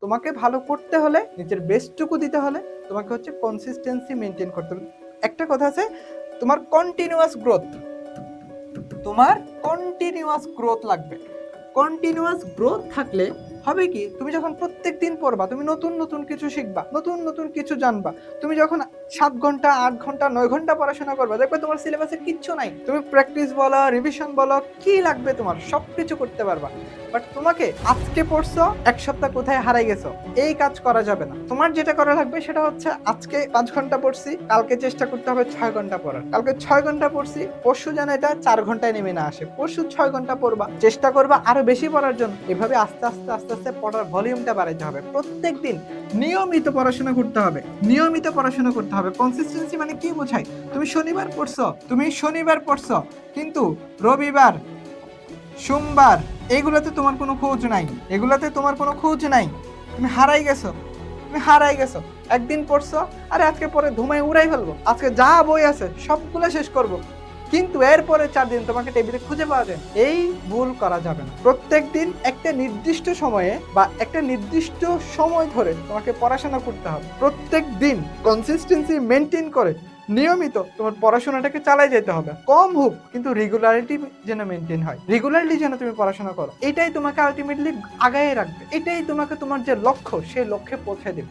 তোমাকে ভালো করতে হলে, নিজের বেস্টটুকু দিতে হলে তোমাকে হচ্ছে কনসিস্টেন্সি মেইনটেইন করতে হবে। একটা কথা আছে, তোমার কন্টিনিউয়াস গ্রোথ, তোমার কন্টিনিউয়াস গ্রোথ লাগবে। কন্টিনিউয়াস গ্রোথ থাকলে হবে কি, তুমি যখন প্রত্যেকদিন পড়বা, তুমি নতুন নতুন কিছু শিখবা, নতুন নতুন কিছু জানবা। তুমি যখন 7 ঘন্টা 8 ঘন্টা 9 ঘন্টা পড়াশোনা করবা, দেখবে তোমার সিলেবাসে কিচ্ছু নাই। তুমি প্র্যাকটিস বলো, রিভিশন বলো, কি লাগবে তোমার সবকিছু করতে পারবা। বাট তোমাকে আজকে পড়ছো, এক সপ্তাহ কোথায় হারাই গেছো, এই কাজ করা যাবে না। তোমার যেটা করা লাগবে সেটা হচ্ছে, আজকে 5 ঘন্টা পড়ছি, কালকে চেষ্টা করতে হবে 6 ঘন্টা পড়ার। কালকে 6 ঘন্টা পড়ছি, পরশু যেন এটা 4 ঘন্টায় নেমে না আসে। পরশু 6 ঘন্টা পড়বা, চেষ্টা করবা আরো বেশি পড়ার জন্য। এভাবে আস্তে আস্তে আস্তে আস্তে পড়ার ভলিউমটা বাড়াইতে হবে। প্রত্যেকদিন নিয়মিত পড়াশোনা করতে হবে, নিয়মিত পড়াশোনা করতে হবে। কনসিস্টেন্সি মানে কি বোঝায়, তুমি শনিবার পড়ছো, কিন্তু রবিবার, সোমবার এগুলাতে তোমার কোনো খোঁজ নাই, এগুলাতে তোমার কোনো খোঁজ নাই। তুমি হারাই গেছো। একদিন পড়ছো, আরে আজকে পরে ধুমায় উড়াই ফেলবো, আজকে যা বই আছে সবগুলো শেষ করব, কিন্তু এরপরে 4 দিন তোমাকে টেবিলে খুঁজে পাওয়া যায়। এই ভুল করা যাবে না। প্রত্যেকদিন একটা নির্দিষ্ট সময়ে বা একটা নির্দিষ্ট সময় ধরে তোমাকে পড়াশোনা করতে হবে। প্রত্যেক দিন কনসিস্টেন্সি মেনটেন করে নিয়মিত তোমার পড়াশোনাটাকে চালাই যেতে হবে। কম হোক, কিন্তু রেগুলারিটি যেন মেনটেন হয়, রেগুলারলি যেন তুমি পড়াশোনা করো। এটাই তোমাকে আলটিমেটলি আগায় রাখবে, এটাই তোমাকে তোমার যে লক্ষ্য, সেই লক্ষ্যে পৌঁছে দেবে।